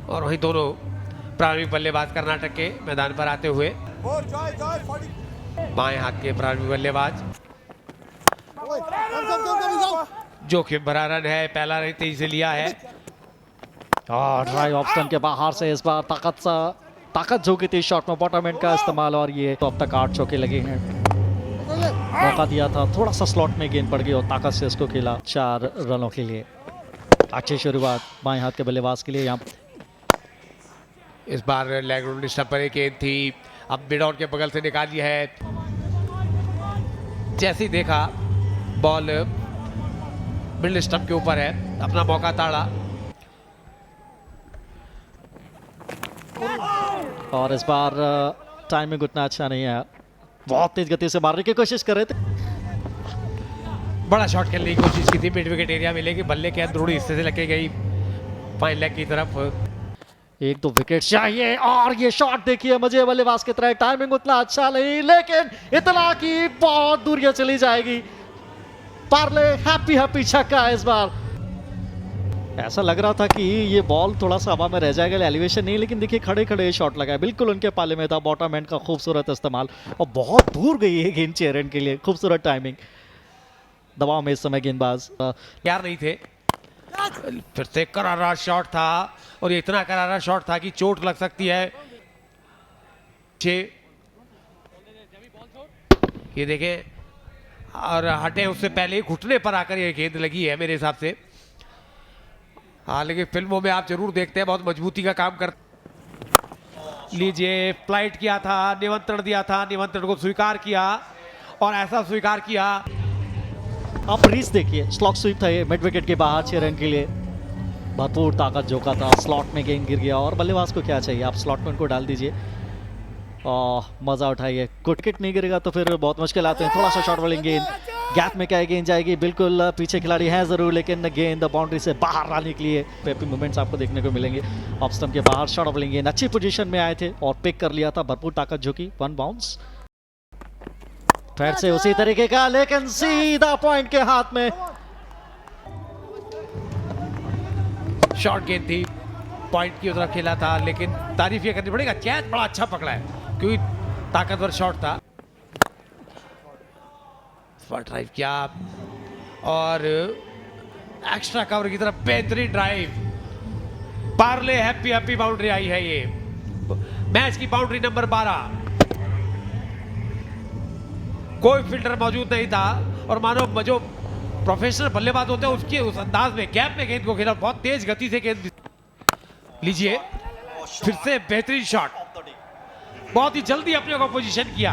और वहीं दोनों प्रारंभिक बल्लेबाज कर्नाटक के मैदान पर आते हुए बाएं हाथ के प्रारंभिक बल्लेबाज। जोखिम भरा रन है, पहला रन तेजी से लिया है और ड्राइव ऑफ स्टंप के बाहर से इस बार ताकत झोंकी थी शॉट में बॉटम एंड का इस्तेमाल, और ये तो अब तक 8 चौके लगे हैं। मौका दिया था, थोड़ा सा स्लॉट में गेंद पड़ गई और ताकत से इसको खेला 4 रनों के लिए। अच्छी शुरुआत बाएं हाथ के बल्लेबाज के लिए। यहाँ इस बार लेग राउंड स्टंप पर एक गेंद थी, अब मिड ऑन के बगल से निकाली है। जैसे ही देखा बॉल मिड स्टंप के ऊपर है, अपना मौका ताड़ा और इस बार टाइमिंग उतना अच्छा नहीं है, बहुत तेज गति से मारने की कोशिश कर रहे थे। बड़ा शॉट खेलने की कोशिश की थी मिड विकेट एरिया में, लेकिन बल्ले के अंदरूनी हिस्से से लगे गई फाइन लेग की तरफ। 1-2 विकेट चाहिए और ये शॉट देखिए मजे बल्लेबाज की तरह, टाइमिंग उतना अच्छा नहीं लेकिन इतना कि बहुत दूर ये चली जाएगी। पार्ले हैप्पी छक्का इस बार। ऐसा लग रहा था कि ये बॉल थोड़ा सा हवा में रह जाएगा, एलिवेशन नहीं, लेकिन देखिए खड़े खड़े शॉट लगा है, बिल्कुल उनके पाले में था। बॉटम एंड का खूबसूरत इस्तेमाल और बहुत दूर गई है गेंद चेयर के लिए, खूबसूरत टाइमिंग। दबाव में इस समय गेंदबाज तैयार नहीं थे, फिर से करारा शॉट था और ये इतना करारा शॉट था कि चोट लग सकती है। ये देखें और हटे उससे पहले घुटने पर आकर ये गेंद लगी है मेरे हिसाब से। हाँ, लेकिन फिल्मों में आप जरूर देखते हैं, बहुत मजबूती का काम कर लीजिए। फ्लाइट किया था, निमंत्रण दिया था, निमंत्रण को स्वीकार किया और ऐसा स्वीकार किया। आप रीच देखिए, स्लॉक स्वीप था ये मिड विकेट के बाहर 6 रन के लिए। भरपूर ताकत झोंका था, स्लॉट में गेंद गिर गया और बल्लेबाज को क्या चाहिए, आप स्लॉट में उनको डाल दीजिए और मजा उठाइए। गुटकिट नहीं गिरेगा तो फिर बहुत मुश्किल आते हैं। थोड़ा सा शॉर्ट बॉलिंग गेंद, गैप में क्या गेंद जाएगी, बिल्कुल पीछे खिलाड़ी हैं जरूर, लेकिन गेंद बाउंड्री से बाहर आने के लिए पेपी मूवमेंट्स आपको देखने को मिलेंगे। ऑफ स्टंप के बाहर शॉर्ट बॉलिंग गेंद, अच्छी पोजीशन में आए थे और पिक कर लिया था, भरपूर ताकत झोंकी, 1 बाउंस। फिर से उसी तरीके का लेकिन सीधा पॉइंट के हाथ में। शॉर्ट गेंद थी, पॉइंट की तरफ खेला था, लेकिन तारीफ ये करनी पड़ेगा, कैच बड़ा अच्छा पकड़ा है क्योंकि ताकतवर शॉट था। ड्राइव किया और एक्स्ट्रा कवर की तरफ बेहतरीन ड्राइव। पार्ले हैप्पी बाउंड्री आई है, ये मैच की बाउंड्री नंबर 12। कोई फील्डर मौजूद नहीं था और मानो जो प्रोफेशनल बल्लेबाज होते हैं उसके उस अंदाज में गैप में गेंद को खेला, बहुत तेज गति से गेंद। लीजिए फिर से बेहतरीन शॉट, बहुत ही जल्दी अपने को पोजीशन किया।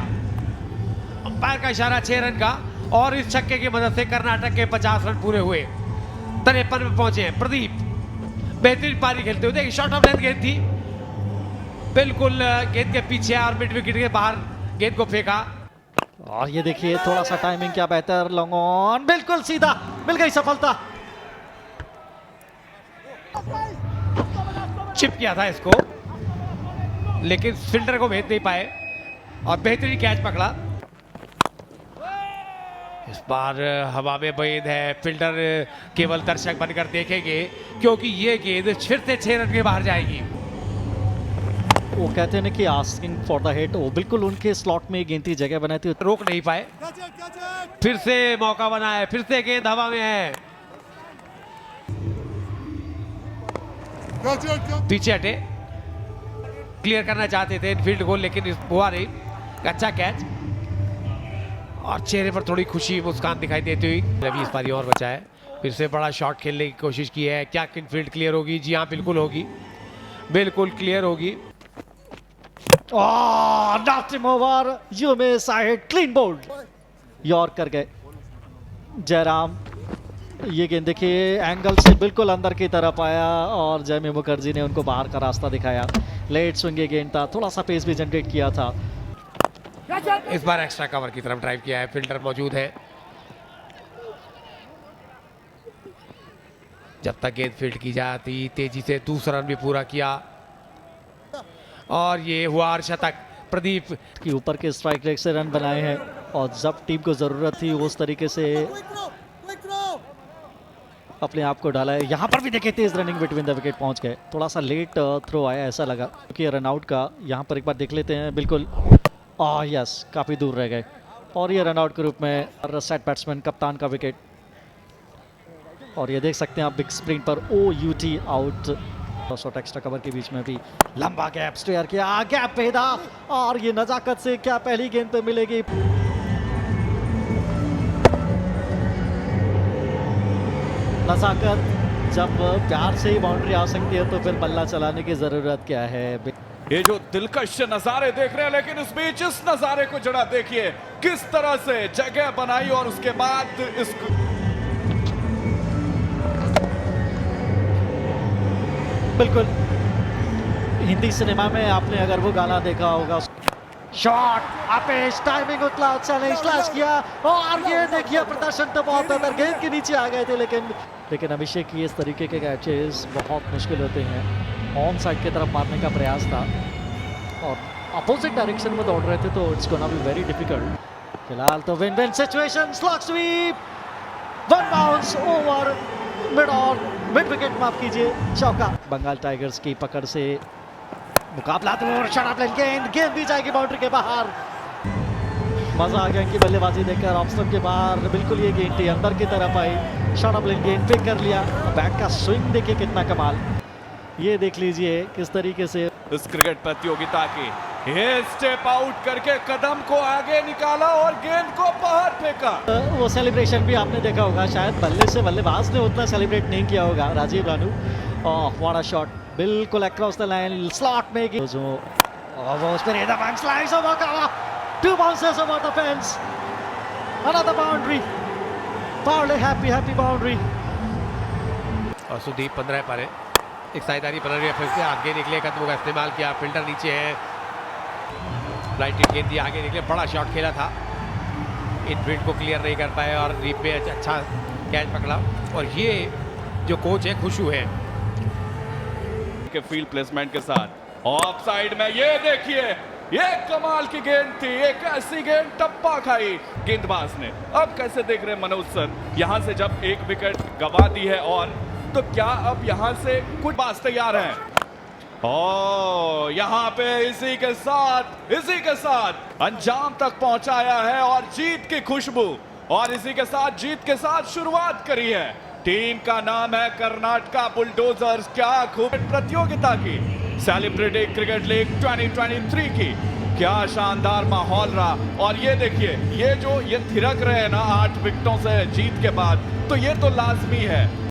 अंपायर का इशारा 6 रन का और इस छक्के की मदद से कर्नाटक के 50 रन पूरे हुए, 53 में पहुंचे हैं। प्रदीप बेहतरीन पारी खेलते हुए, देखिए शॉर्ट ऑफ लेंथ गेंद थी, बिल्कुल गेंद के पीछे और मिड विकेट के बाहर गेंद को फेंका। और ये देखिए थोड़ा सा टाइमिंग क्या बेहतर, लॉन्ग ऑन, बिल्कुल सीधा, मिल गई सफलता। चिप किया था इसको लेकिन फील्डर को भेज नहीं पाए और बेहतरीन कैच पकड़ा। इस बार हवा में गेंद है, फील्डर केवल दर्शक बनकर देखेंगे क्योंकि ये गेंद फिर से 6 रन के बाहर जाएगी। वो कहते हैं ना कि आस्किंग फॉर द हिट, वो बिल्कुल उनके स्लॉट में गेंद की जगह बनाई थी, रोक नहीं पाए। फिर से मौका बना है, फिर से गेंद हवा में है, पीछे हटे, क्लियर करना चाहते थे इनफील्ड को लेकिन हुआ नहीं। अच्छा कैच और चेहरे पर थोड़ी खुशी मुस्कान दिखाई देती हुई रवि इस बारी और बचा है। फिर से बड़ा शॉट खेलने की कोशिश की है, क्या इनफील्ड क्लियर होगी? जी हाँ, बिल्कुल होगी, बिल्कुल क्लियर होगी। नाटिम ओवर, यू में साइड क्लीन बोल्ड, यॉर्क कर गए जयराम। ये गेंद देखिए एंगल से बिल्कुल अंदर की तरफ आया और जयमी मुखर्जी ने उनको बाहर का रास्ता दिखाया। लेट स्विंग गेंद था, थोड़ा सा पेस भी जनरेट किया था। इस बार एक्स्ट्रा कवर की तरफ ड्राइव किया है, फील्डर मौजूद है। जब तक गेंद फील्ड की जाती, तेजी से दूसरा रन भी पूरा किया और ये हुआ अर्धशतक। प्रदीप के ऊपर के स्ट्राइक रेट से रन बनाए हैं और जब टीम को जरूरत थी उस तरीके से अपने आप को डाला है। यहाँ पर भी देखिए तेज रनिंग बिटवीन द विकेट पहुंच गए। थोड़ा सा लेट थ्रो आया ऐसा लगा क्योंकि रन आउट का। यहाँ पर एक बार देख लेते हैं। बिल्कुल यस, काफ़ी दूर रह गए और ये रन आउट के रूप में सेट बैट्समैन कप्तान का विकेट। और ये देख सकते हैं आप बिग स्क्रीन पर OUT out. Shot extra cover के बीच में भी लंबा गैप स्टेयर किया, गैप पैदा और ये नजाकत से क्या पहली गेंद पे मिलेगी। नजाकत, जब प्यार से ही बाउंड्री आ सकती है तो फिर बल्ला चलाने की जरूरत क्या है। ये जो दिलकश नजारे देख रहे हैं, लेकिन इस बीच इस नजारे को जरा देखिए किस तरह से जगह बनाई और उसके बाद इसको बिल्कुल हिंदी सिनेमा में आपने अगर वो गाना देखा होगा। शॉट आपेश, टाइमिंग उतना अच्छा नहीं, स्लैश किया और ये देखिए प्रदर्शन तो बहुत बेहतर, गेंद के नीचे आ गए थे लेकिन अभिषेक की इस तरीके के कैचेस बहुत मुश्किल होते हैं। ऑन साइड की तरफ मारने का प्रयास था और अपोजिट डायरेक्शन में दौड़ रहे थे तो it's gonna be very difficult. फिलहाल तो win win situation, slog sweep, one bounce over mid wicket, माफ कीजिए, चौका। बंगाल टाइगर्स की पकड़ से मुकाबला दूर, शॉट गेंद भी जाएगी बाउंड्री के बाहर। मजा आ गया इनकी बल्लेबाजी देखकर। ऑफ स्टंप के बाहर बिल्कुल ये गेंद थी, अंदर की तरफ आई, शॉट ऑफ गेंद पिक कर लिया। बैट का स्विंग देखिए कितना कमाल। ये देख लीजिए किस तरीके से इस क्रिकेट प्रतियोगिता की ये स्टेप आउट करके कदम को आगे निकाला और गेंद को बाहर फेंका। वो सेलिब्रेशन भी आपने देखा होगा, शायद बल्ले से बल्लेबाज ने उतना सेलिब्रेट नहीं किया होगा। Rajiv Ranu, what a shot, बिल्कुल अक्रॉस द लाइन, स्लॉट में जो वो उस पर स्लाइस ओवर का, 2 bounces over the fence, another boundary, Paul happy boundary। और सुदीप 15 पारे, एक साइदारी बन रही है, फिर से आगे निकले, कदमों का इस्तेमाल किया, फिल्टर नीचे है, राइट गेंद दिया, आगे निकले, बड़ा शॉट खेला था, इनफील्ड को क्लियर नहीं कर पाए और रीप पे अच्छा कैच पकड़ा। और ये जो कोच है खुशू है के फील्ड प्लेसमेंट के साथ ऑफ साइड में, ये देखिए ये कमाल की गेंद थी, एक ऐसी गेंद टप्पा खाई गेंदबाज ने। अब कैसे देख रहे हैं मनोज सर, यहां से जब एक विकेट गवा दी है और तो क्या अब यहां से कुछ बात तैयार है। यहां पे इसी के साथ अंजाम तक पहुंचाया है और जीत की खुशबू, और इसी के साथ शुरुआत करी है। टीम का नाम है कर्नाटका बुलडोजर्स। क्या खूब प्रतियोगिता की सेलिब्रिटी क्रिकेट लीग 2023 की क्या शानदार माहौल रहा। और ये देखिए ये थिरक रहे हैं ना 8 विकेटों से जीत के बाद, तो ये तो लाजमी है